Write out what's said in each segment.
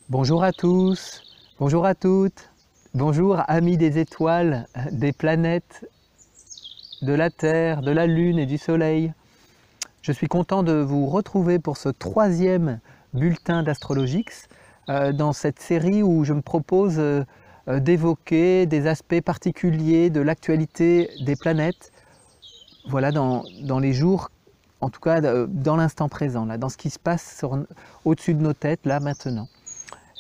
Bonjour à tous, bonjour à toutes, bonjour amis des étoiles, des planètes, de la Terre, de la Lune et du Soleil. Je suis content de vous retrouver pour ce troisième bulletin d'Astrologix dans cette série où je me propose d'évoquer des aspects particuliers de l'actualité des planètes, voilà, dans les jours, en tout cas dans l'instant présent, là, dans ce qui se passe au-dessus de nos têtes, là, maintenant.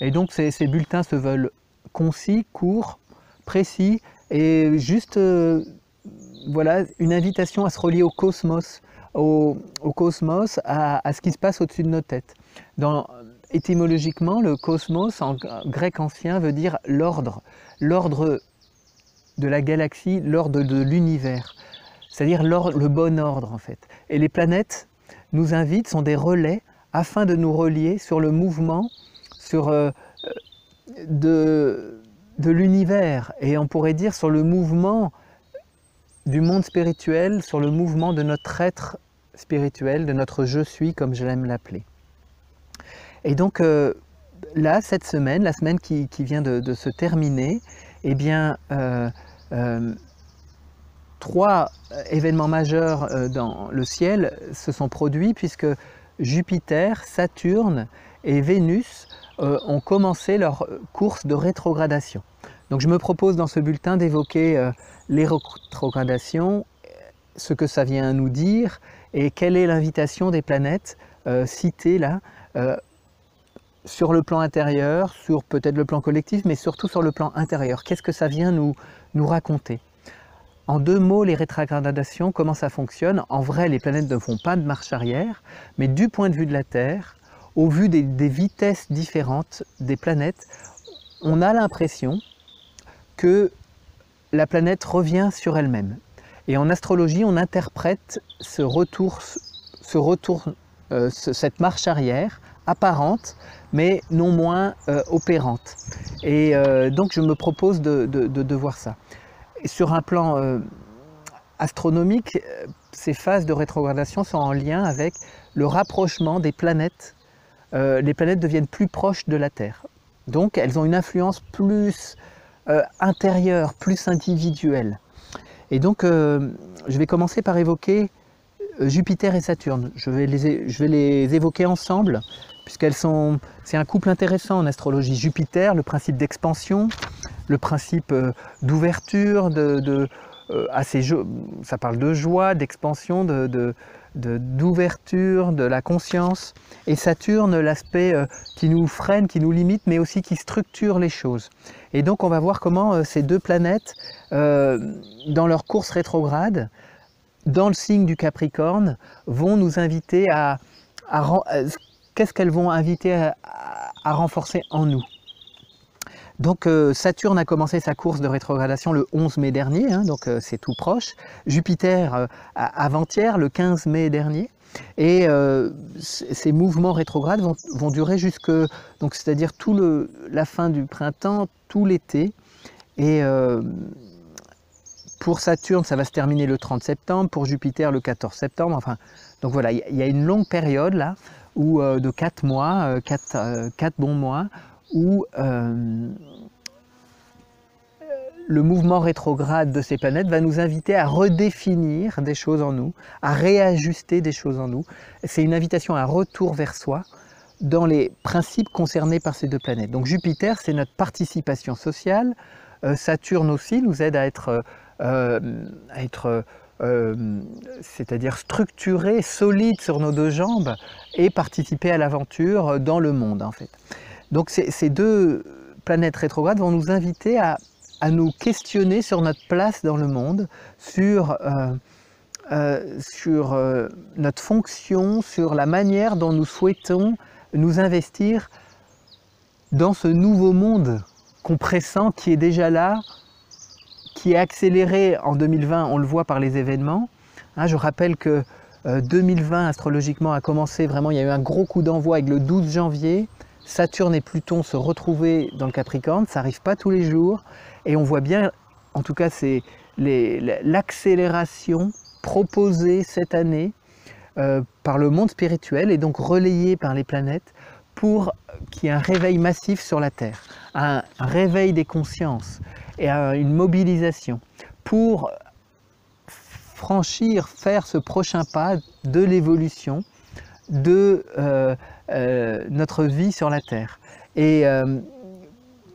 Et donc ces bulletins se veulent concis, courts, précis et juste voilà, une invitation à se relier au cosmos, au cosmos, à ce qui se passe au-dessus de nos têtes. Étymologiquement, le cosmos en grec ancien veut dire l'ordre de la galaxie, l'ordre de l'univers, c'est-à-dire le bon ordre en fait. Et les planètes nous invitent, sont des relais afin de nous relier sur le mouvement de l'univers, et on pourrait dire sur le mouvement du monde spirituel, sur le mouvement de notre être spirituel, de notre je suis comme je l'aime l'appeler. Et donc là, cette semaine, la semaine qui vient de se terminer, eh bien trois événements majeurs dans le ciel se sont produits, puisque Jupiter, Saturne et Vénus ont commencé leur course de rétrogradation. Donc je me propose dans ce bulletin d'évoquer les rétrogradations, ce que ça vient nous dire et quelle est l'invitation des planètes citées là, sur le plan intérieur, sur peut-être le plan collectif, mais surtout sur le plan intérieur. Qu'est-ce que ça vient nous raconter? En deux mots, les rétrogradations, comment ça fonctionne? En vrai, les planètes ne font pas de marche arrière, mais du point de vue de la Terre, au vu des vitesses différentes des planètes, on a l'impression que la planète revient sur elle-même. Et en astrologie, on interprète cette marche arrière apparente, mais non moins opérante. Et donc je me propose de voir ça. Et sur un plan astronomique, ces phases de rétrogradation sont en lien avec le rapprochement des planètes. Les planètes deviennent plus proches de la Terre. Donc elles ont une influence plus intérieure, plus individuelle. Et donc je vais commencer par évoquer Jupiter et Saturne. Je vais les évoquer ensemble, c'est un couple intéressant en astrologie. Jupiter, le principe d'expansion, le principe d'ouverture, ça parle de joie, d'expansion, d'ouverture, de la conscience. Et Saturne, l'aspect qui nous freine, qui nous limite, mais aussi qui structure les choses. Et donc on va voir comment ces deux planètes, dans leur course rétrograde, dans le signe du Capricorne, vont nous inviter qu'est-ce qu'elles vont inviter à renforcer en nous? Donc Saturne a commencé sa course de rétrogradation le 11 mai dernier, hein, donc c'est tout proche. Jupiter avant-hier, le 15 mai dernier. Et ces mouvements rétrogrades vont durer c'est-à-dire la fin du printemps, tout l'été. Et pour Saturne, ça va se terminer le 30 septembre, pour Jupiter le 14 septembre. Enfin, donc voilà, il y a une longue période là, de 4 mois, 4 bons mois, où le mouvement rétrograde de ces planètes va nous inviter à redéfinir des choses en nous, à réajuster des choses en nous. C'est une invitation à un retour vers soi dans les principes concernés par ces deux planètes. Donc Jupiter, c'est notre participation sociale. Saturne aussi nous aide à être c'est-à-dire structuré, solide sur nos deux jambes et participer à l'aventure dans le monde en fait. Donc ces deux planètes rétrogrades vont nous inviter à nous questionner sur notre place dans le monde, sur notre fonction, sur la manière dont nous souhaitons nous investir dans ce nouveau monde qu'on pressent, qui est déjà là, qui est accéléré en 2020, on le voit par les événements. Hein, je rappelle que 2020 astrologiquement a commencé vraiment, il y a eu un gros coup d'envoi avec le 12 janvier. Saturne et Pluton se retrouver dans le Capricorne, ça n'arrive pas tous les jours. Et on voit bien, en tout cas c'est l'accélération proposée cette année par le monde spirituel et donc relayée par les planètes pour qu'il y ait un réveil massif sur la Terre, un réveil des consciences et une mobilisation pour franchir, faire ce prochain pas de l'évolution de notre vie sur la Terre. Et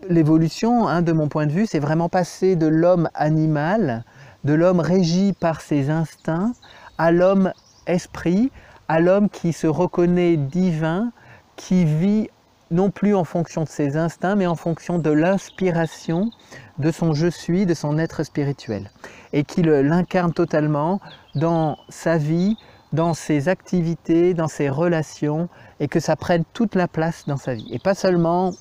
l'évolution, hein, de mon point de vue, c'est vraiment passer de l'homme animal, de l'homme régi par ses instincts, à l'homme esprit, à l'homme qui se reconnaît divin, qui vit non plus en fonction de ses instincts, mais en fonction de l'inspiration de son je suis, de son être spirituel, et qui l'incarne totalement dans sa vie, dans ses activités, dans ses relations, et que ça prenne toute la place dans sa vie. Et pas seulement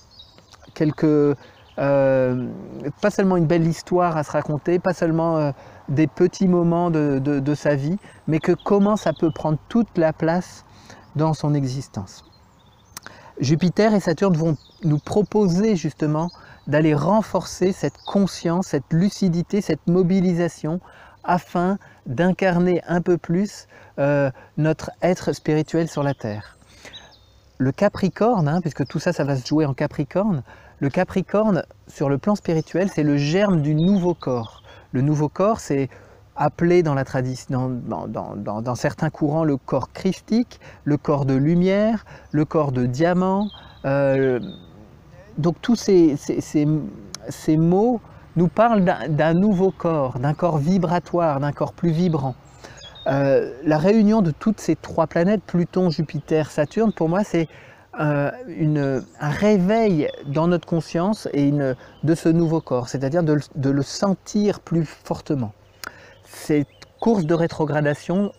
pas seulement une belle histoire à se raconter, pas seulement des petits moments de sa vie, mais que comment ça peut prendre toute la place dans son existence. Jupiter et Saturne vont nous proposer justement d'aller renforcer cette conscience, cette lucidité, cette mobilisation afin d'incarner un peu plus notre être spirituel sur la Terre. Le Capricorne, hein, puisque tout ça, ça va se jouer en Capricorne, le Capricorne, sur le plan spirituel, c'est le germe du nouveau corps. Le nouveau corps, c'est appelé dans la tradition, dans certains courants, le corps christique, le corps de lumière, le corps de diamant. Donc tous ces mots nous parlent d'un nouveau corps, d'un corps vibratoire, d'un corps plus vibrant. La réunion de toutes ces trois planètes, Pluton, Jupiter, Saturne, pour moi c'est un réveil dans notre conscience et de ce nouveau corps, c'est-à-dire de le sentir plus fortement. Cette course de rétrogradation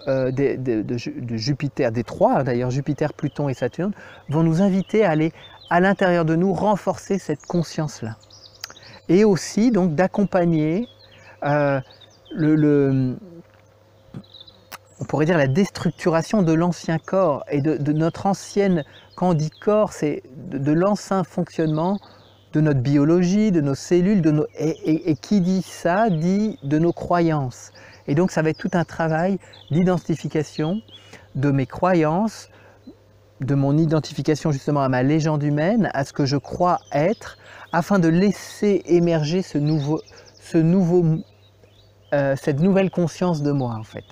de Jupiter, des trois d'ailleurs, Jupiter, Pluton et Saturne, vont nous inviter à aller à l'intérieur de nous renforcer cette conscience-là. Et aussi donc d'accompagner on pourrait dire la déstructuration de l'ancien corps et de notre ancienne, quand on dit corps, c'est de l'ancien fonctionnement de notre biologie, de nos cellules, et qui dit ça, dit de nos croyances. Et donc ça va être tout un travail d'identification de mes croyances, de mon identification justement à ma légende humaine, à ce que je crois être, afin de laisser émerger cette nouvelle conscience de moi en fait.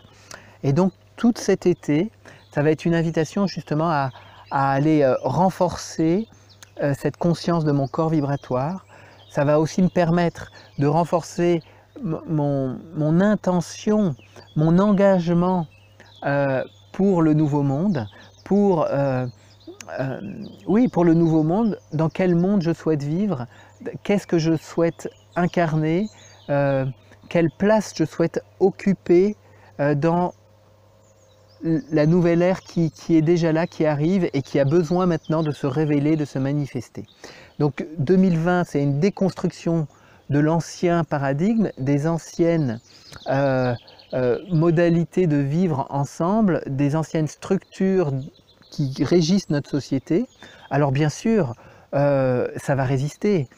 Et donc tout cet été, ça va être une invitation justement à aller renforcer cette conscience de mon corps vibratoire. Ça va aussi me permettre de renforcer mon intention, mon engagement pour le nouveau monde, pour le nouveau monde, dans quel monde je souhaite vivre, qu'est-ce que je souhaite incarner, quelle place je souhaite occuper dans la nouvelle ère qui est déjà là, qui arrive et qui a besoin maintenant de se révéler, de se manifester. Donc 2020, c'est une déconstruction de l'ancien paradigme, des anciennes modalités de vivre ensemble, des anciennes structures qui régissent notre société. Alors bien sûr, ça va résister.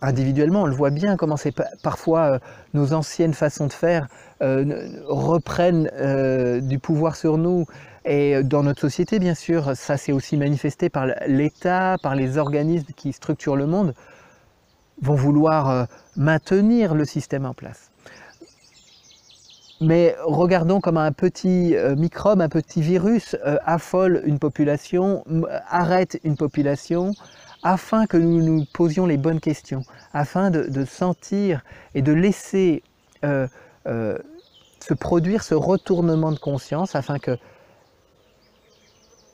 Individuellement, on le voit bien comment c'est parfois nos anciennes façons de faire reprennent du pouvoir sur nous. Et dans notre société, bien sûr, ça s'est aussi manifesté par l'État, par les organismes qui structurent le monde, vont vouloir maintenir le système en place. Mais regardons comment un petit microbe, un petit virus affole une population, arrête une population, afin que nous nous posions les bonnes questions, afin de sentir et de laisser se produire ce retournement de conscience, afin que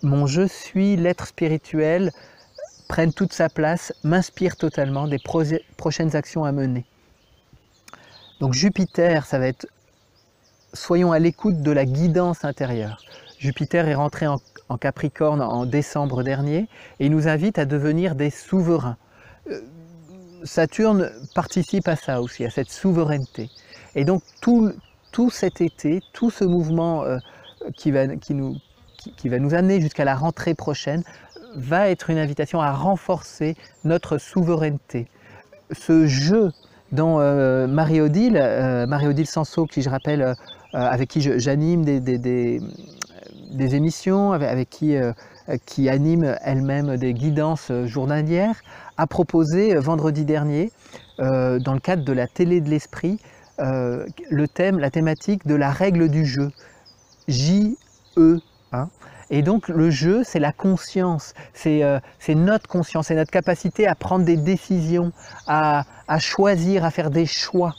mon je suis, l'être spirituel, prenne toute sa place, m'inspire totalement des prochaines actions à mener. Donc Jupiter, ça va être, soyons à l'écoute de la guidance intérieure. Jupiter est rentré en Capricorne en décembre dernier et il nous invite à devenir des souverains. Saturne participe à ça aussi, à cette souveraineté. Et donc tout cet été, tout ce mouvement qui va nous amener jusqu'à la rentrée prochaine, va être une invitation à renforcer notre souveraineté. Ce jeu dont Marie-Odile Sanso, qui je rappelle, avec qui j'anime des émissions, avec qui anime elle-même des guidances journalières, a proposé vendredi dernier, dans le cadre de la télé de l'esprit, la thématique de la règle du jeu, J-E. Hein. Et donc le jeu, c'est la conscience, c'est notre conscience, c'est notre capacité à prendre des décisions, à choisir, à faire des choix.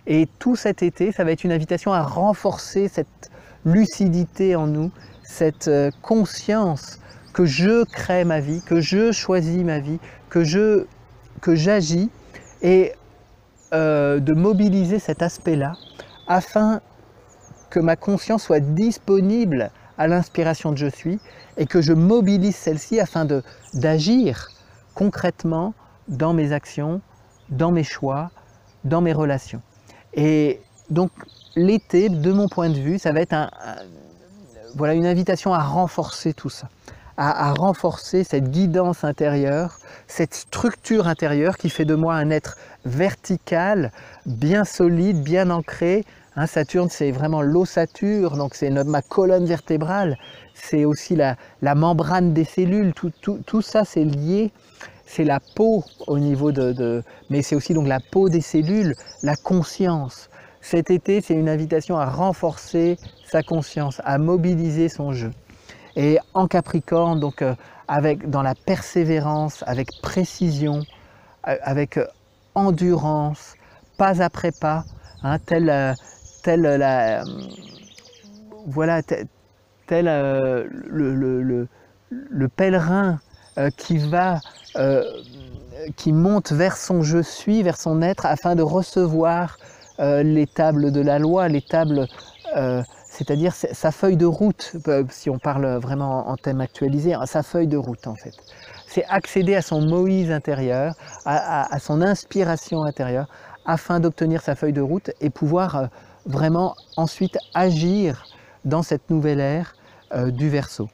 Et tout cet été, ça va être une invitation à renforcer cette lucidité en nous, cette conscience que je crée ma vie, que je choisis ma vie, que j'agis, et de mobiliser cet aspect-là afin que ma conscience soit disponible à l'inspiration de je suis et que je mobilise celle-ci afin d'agir concrètement dans mes actions, dans mes choix, dans mes relations. Et donc l'été, de mon point de vue, ça va être voilà, une invitation à renforcer tout ça, à renforcer cette guidance intérieure, cette structure intérieure qui fait de moi un être vertical, bien solide, bien ancré. Hein, Saturne, c'est vraiment l'ossature, donc c'est ma colonne vertébrale, c'est aussi la membrane des cellules, tout ça c'est lié, c'est la peau au niveau mais c'est aussi donc la peau des cellules, la conscience. Cet été, c'est une invitation à renforcer sa conscience, à mobiliser son jeu. Et en Capricorne, donc dans la persévérance, avec précision, avec endurance, pas après pas, hein, voilà, tel le pèlerin qui monte vers son je suis, vers son être, afin de recevoir les tables de la loi, les tables, c'est-à-dire sa feuille de route, si on parle vraiment en thème actualisé, sa feuille de route en fait. C'est accéder à son Moïse intérieur, à son inspiration intérieure, afin d'obtenir sa feuille de route et pouvoir vraiment ensuite agir dans cette nouvelle ère du Verseau.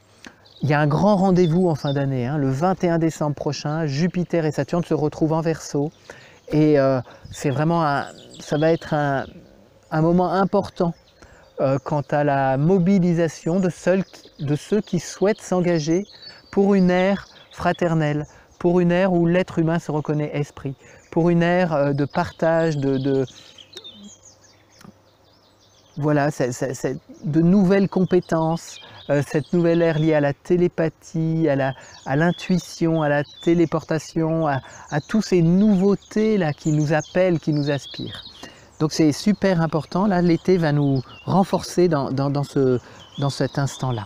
Il y a un grand rendez-vous en fin d'année, hein, le 21 décembre prochain, Jupiter et Saturne se retrouvent en Verseau et c'est vraiment ça va être un moment important quant à la mobilisation de ceux qui souhaitent s'engager pour une ère fraternelle, pour une ère où l'être humain se reconnaît esprit, pour une ère de partage, voilà, de nouvelles compétences, cette nouvelle ère liée à la télépathie, à l'intuition, à la téléportation, à toutes ces nouveautés-là qui nous appellent, qui nous aspirent. Donc c'est super important, là l'été va nous renforcer dans cet instant-là.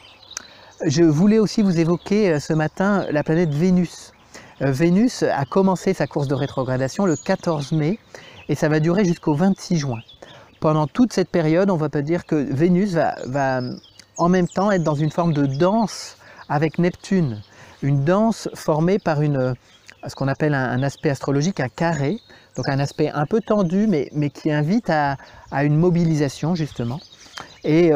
Je voulais aussi vous évoquer ce matin la planète Vénus. Vénus a commencé sa course de rétrogradation le 14 mai et ça va durer jusqu'au 26 juin. Pendant toute cette période, on va pas dire que Vénus va en même temps être dans une forme de danse avec Neptune. Une danse formée par ce qu'on appelle un aspect astrologique, un carré, donc un aspect un peu tendu mais qui invite à une mobilisation justement. Et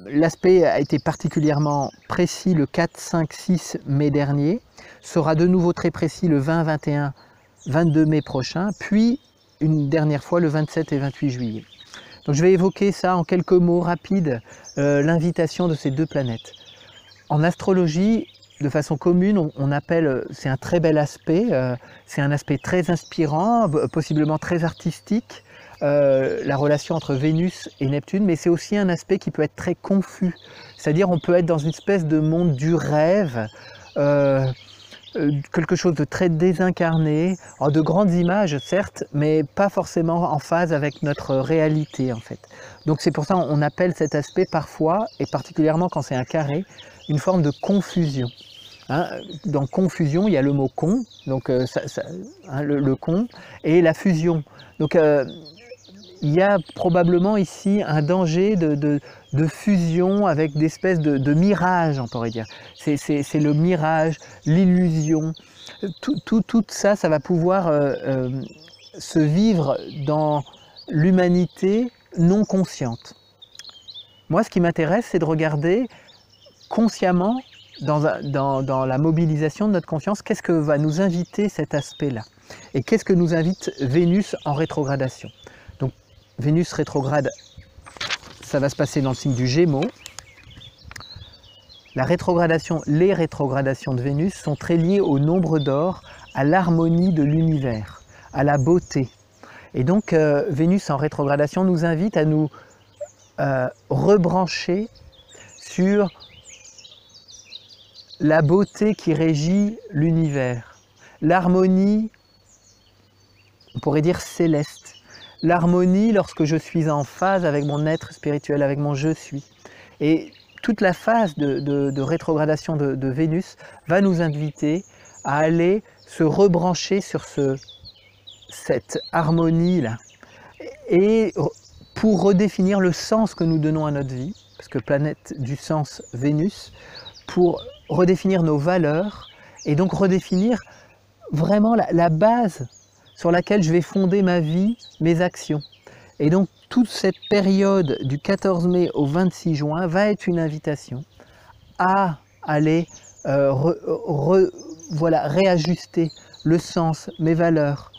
l'aspect a été particulièrement précis le 4, 5, 6 mai dernier, sera de nouveau très précis le 20, 21, 22 mai prochain, puis une dernière fois le 27 et 28 juillet. Donc je vais évoquer ça en quelques mots rapides, l'invitation de ces deux planètes. En astrologie, de façon commune, on appelle, c'est un très bel aspect, c'est un aspect très inspirant, possiblement très artistique, la relation entre Vénus et Neptune, mais c'est aussi un aspect qui peut être très confus, c'est-à-dire on peut être dans une espèce de monde du rêve, quelque chose de très désincarné, de grandes images certes, mais pas forcément en phase avec notre réalité en fait. Donc c'est pour ça qu'on appelle cet aspect parfois, et particulièrement quand c'est un carré, une forme de confusion. Hein, dans confusion, il y a le mot con, donc le con, et la fusion. Donc il y a probablement ici un danger de fusion avec des espèces de mirages, on pourrait dire. C'est le mirage, l'illusion. Tout ça, ça va pouvoir se vivre dans l'humanité non consciente. Moi, ce qui m'intéresse, c'est de regarder consciemment, dans la mobilisation de notre conscience, qu'est-ce que va nous inviter cet aspect-là? Et qu'est-ce que nous invite Vénus en rétrogradation? Donc, Vénus rétrograde, ça va se passer dans le signe du Gémeaux. les rétrogradations de Vénus sont très liées au nombre d'or, à l'harmonie de l'univers, à la beauté. Et donc Vénus en rétrogradation nous invite à nous rebrancher sur la beauté qui régit l'univers, l'harmonie, on pourrait dire céleste, l'harmonie lorsque je suis en phase avec mon être spirituel, avec mon je suis. Et toute la phase de rétrogradation de Vénus va nous inviter à aller se rebrancher sur cette harmonie-là. Et pour redéfinir le sens que nous donnons à notre vie, parce que planète du sens Vénus, pour redéfinir nos valeurs et donc redéfinir vraiment la base sur laquelle je vais fonder ma vie, mes actions. Et donc toute cette période du 14 mai au 26 juin va être une invitation à aller voilà, réajuster le sens, mes valeurs,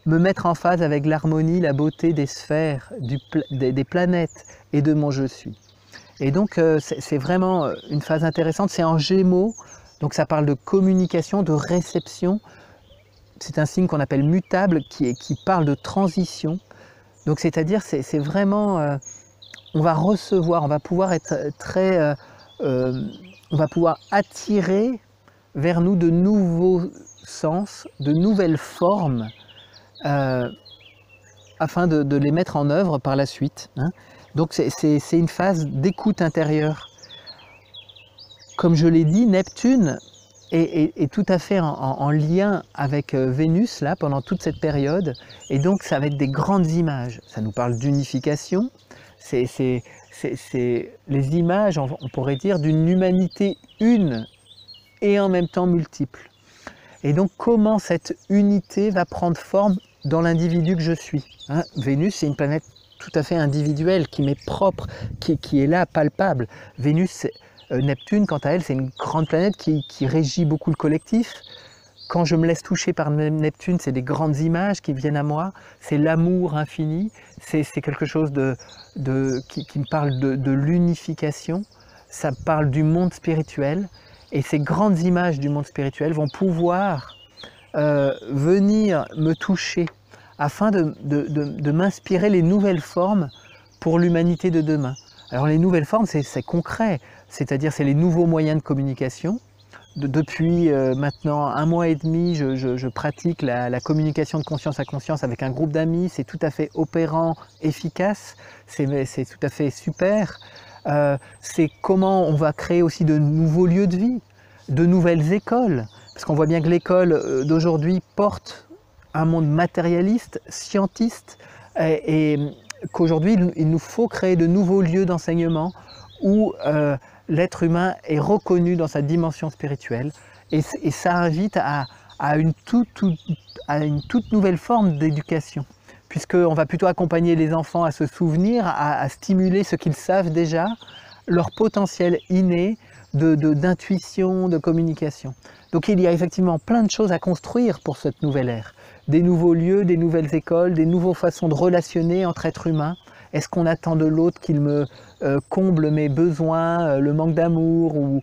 me mettre en phase avec l'harmonie, la beauté des sphères, des planètes et de mon je suis. Et donc c'est vraiment une phase intéressante, c'est en Gémeaux, donc ça parle de communication, de réception. C'est un signe qu'on appelle mutable qui parle de transition. Donc c'est-à-dire c'est vraiment, on va recevoir, on va pouvoir être très, on va pouvoir attirer vers nous de nouveaux sens, de nouvelles formes, afin de les mettre en œuvre par la suite, hein. Donc c'est une phase d'écoute intérieure. Comme je l'ai dit, Neptune est tout à fait en lien avec Vénus là, pendant toute cette période, et donc ça va être des grandes images. Ça nous parle d'unification, c'est les images, on pourrait dire, d'une humanité une et en même temps multiple. Et donc comment cette unité va prendre forme dans l'individu que je suis, hein. Vénus, c'est une planète tout à fait individuelle, qui m'est propre, qui est là, palpable. Vénus, Neptune, quant à elle, c'est une grande planète qui régit beaucoup le collectif. Quand je me laisse toucher par Neptune, c'est des grandes images qui viennent à moi, c'est l'amour infini, c'est quelque chose qui me parle de l'unification, ça parle du monde spirituel, et ces grandes images du monde spirituel vont pouvoir venir me toucher afin de m'inspirer les nouvelles formes pour l'humanité de demain. Alors les nouvelles formes, c'est concret, c'est-à-dire c'est les nouveaux moyens de communication. Depuis maintenant 1 mois et demi, je pratique la communication de conscience à conscience avec un groupe d'amis, c'est tout à fait opérant, efficace, c'est tout à fait super. C'est comment on va créer aussi de nouveaux lieux de vie, de nouvelles écoles, parce qu'on voit bien que l'école d'aujourd'hui porte un monde matérialiste, scientiste, et qu'aujourd'hui il nous faut créer de nouveaux lieux d'enseignement où l'être humain est reconnu dans sa dimension spirituelle, et ça invite à une toute nouvelle forme d'éducation, puisqu'on va plutôt accompagner les enfants à se souvenir, à stimuler ce qu'ils savent déjà, leur potentiel inné d'intuition, de communication. Donc il y a effectivement plein de choses à construire pour cette nouvelle ère. Des nouveaux lieux, des nouvelles écoles, des nouvelles façons de relationner entre êtres humains. Est-ce qu'on attend de l'autre qu'il me comble mes besoins, le manque d'amour, ou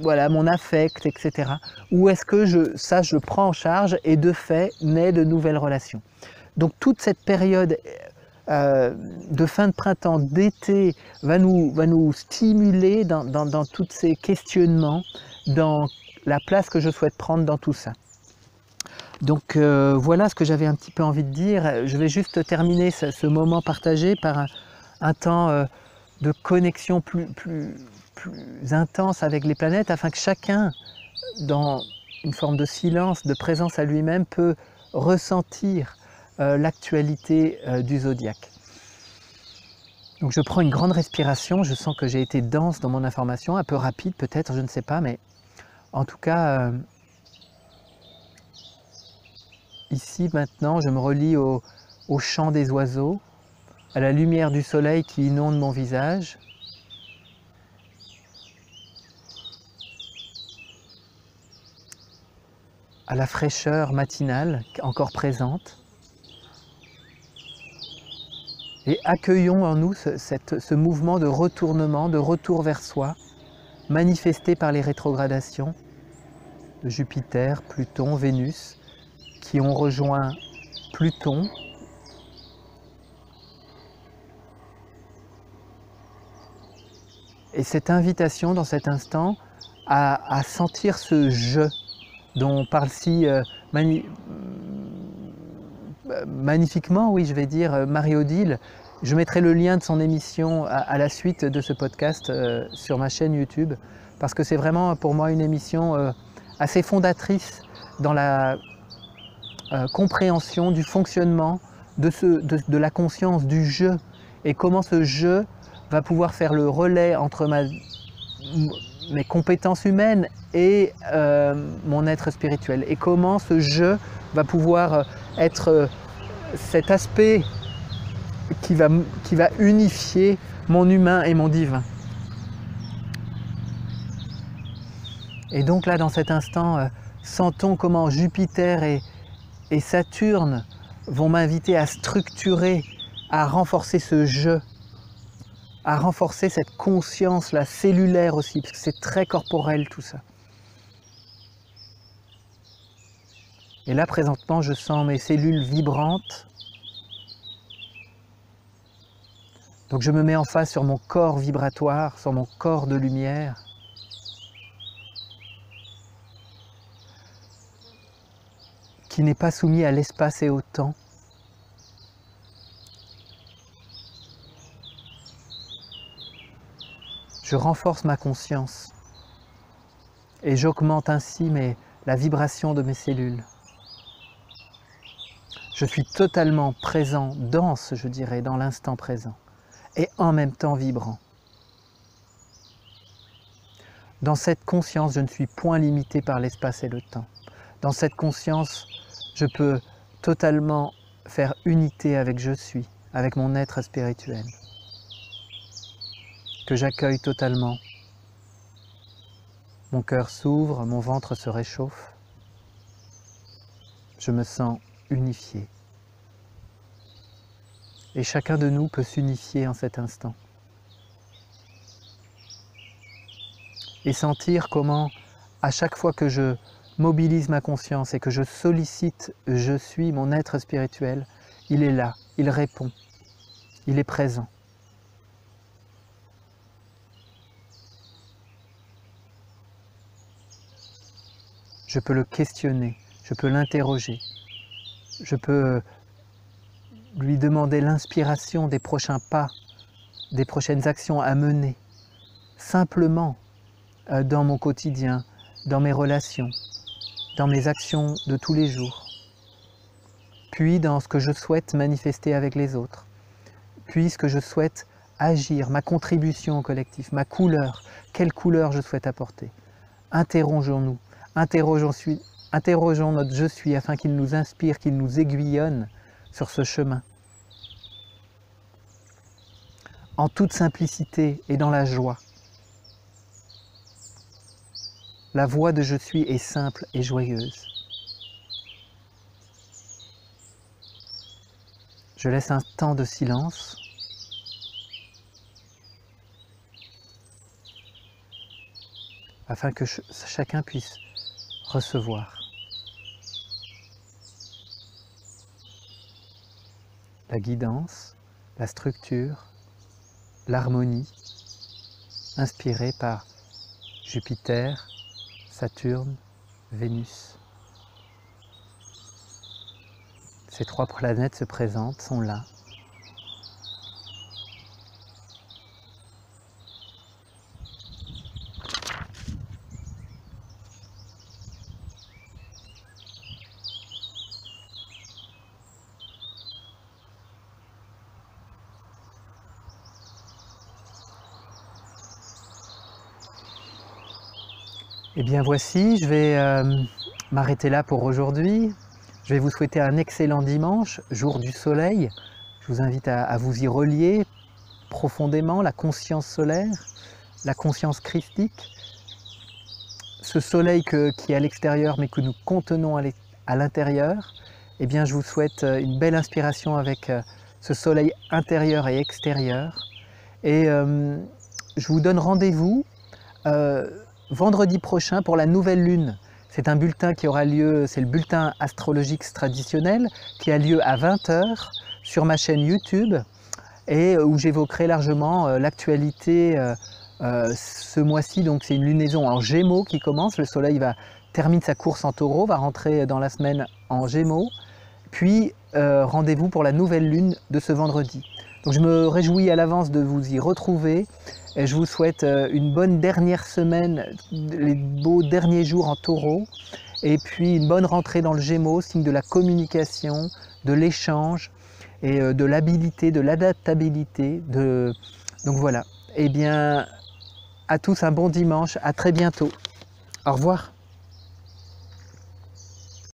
voilà, mon affect, etc. Ou est-ce que je le prends en charge et de fait naît de nouvelles relations. Donc toute cette période de fin de printemps, d'été, va nous stimuler dans tous ces questionnements, dans la place que je souhaite prendre dans tout ça. Donc voilà ce que j'avais un petit peu envie de dire. Je vais juste terminer ce moment partagé par un temps de connexion plus intense avec les planètes, afin que chacun, dans une forme de silence, de présence à lui-même, peut ressentir l'actualité du zodiaque. Donc je prends une grande respiration, je sens que j'ai été dense dans mon information, un peu rapide peut-être, je ne sais pas, mais en tout cas, ici maintenant, je me relie au chant des oiseaux, à la lumière du soleil qui inonde mon visage, à la fraîcheur matinale encore présente. Et accueillons en nous ce mouvement de retournement, de retour vers soi, manifesté par les rétrogradations de Jupiter, Pluton, Vénus, qui ont rejoint Pluton. Et cette invitation dans cet instant à sentir ce « je » dont parle si magnifiquement, oui, je vais dire, Marie-Odile. Je mettrai le lien de son émission à la suite de ce podcast sur ma chaîne YouTube, parce que c'est vraiment pour moi une émission assez fondatrice dans la compréhension du fonctionnement de la conscience, du je, et comment ce je va pouvoir faire le relais entre mes compétences humaines et mon être spirituel, et comment ce je va pouvoir être cet aspect qui va unifier mon humain et mon divin. Et donc là, dans cet instant, sentons comment Jupiter et Saturne vont m'inviter à structurer, à renforcer ce je, à renforcer cette conscience là, cellulaire aussi, parce que c'est très corporel tout ça. Et là, présentement, je sens mes cellules vibrantes. Donc je me mets en face sur mon corps vibratoire, sur mon corps de lumière. Qui n'est pas soumis à l'espace et au temps. Je renforce ma conscience et j'augmente ainsi la vibration de mes cellules. Je suis totalement présent, dense, je dirais, dans l'instant présent, et en même temps vibrant. Dans cette conscience, je ne suis point limité par l'espace et le temps. Dans cette conscience, je peux totalement faire unité avec je suis, avec mon être spirituel, que j'accueille totalement. Mon cœur s'ouvre, mon ventre se réchauffe. Je me sens unifié. Et chacun de nous peut s'unifier en cet instant. Et sentir comment, à chaque fois que je mobilise ma conscience et que je sollicite « je suis », mon être spirituel, il est là, il répond, il est présent. Je peux le questionner, je peux l'interroger, je peux lui demander l'inspiration des prochains pas, des prochaines actions à mener, simplement dans mon quotidien, dans mes relations, dans mes actions de tous les jours, puis dans ce que je souhaite manifester avec les autres, puis ce que je souhaite agir, ma contribution au collectif, ma couleur, quelle couleur je souhaite apporter. Interrogeons-nous, interrogeons notre je suis afin qu'il nous inspire, qu'il nous aiguillonne sur ce chemin. En toute simplicité et dans la joie. La voix de je suis est simple et joyeuse. Je laisse un temps de silence. Afin que chacun puisse recevoir la guidance, la structure, l'harmonie inspirée par Jupiter, Saturne, Vénus. Ces trois planètes se présentent, sont là. Eh bien voici, je vais m'arrêter là pour aujourd'hui. Je vais vous souhaiter un excellent dimanche, jour du soleil. Je vous invite à vous y relier profondément, la conscience solaire, la conscience christique. Ce soleil qui est à l'extérieur mais que nous contenons à l'intérieur. Eh bien je vous souhaite une belle inspiration avec ce soleil intérieur et extérieur. Et je vous donne rendez-vous vendredi prochain pour la nouvelle lune. C'est un bulletin qui aura lieu, c'est le bulletin astrologique traditionnel qui a lieu à 20 h sur ma chaîne YouTube et où j'évoquerai largement l'actualité ce mois-ci. Donc c'est une lunaison en Gémeaux qui commence. Le soleil termine sa course en Taureau, va rentrer dans la semaine en Gémeaux. Puis rendez-vous pour la nouvelle lune de ce vendredi. Donc je me réjouis à l'avance de vous y retrouver et je vous souhaite une bonne dernière semaine, les beaux derniers jours en Taureau et puis une bonne rentrée dans le Gémeaux, signe de la communication, de l'échange et de l'habilité, de l'adaptabilité. Donc voilà, eh bien à tous un bon dimanche, à très bientôt. Au revoir.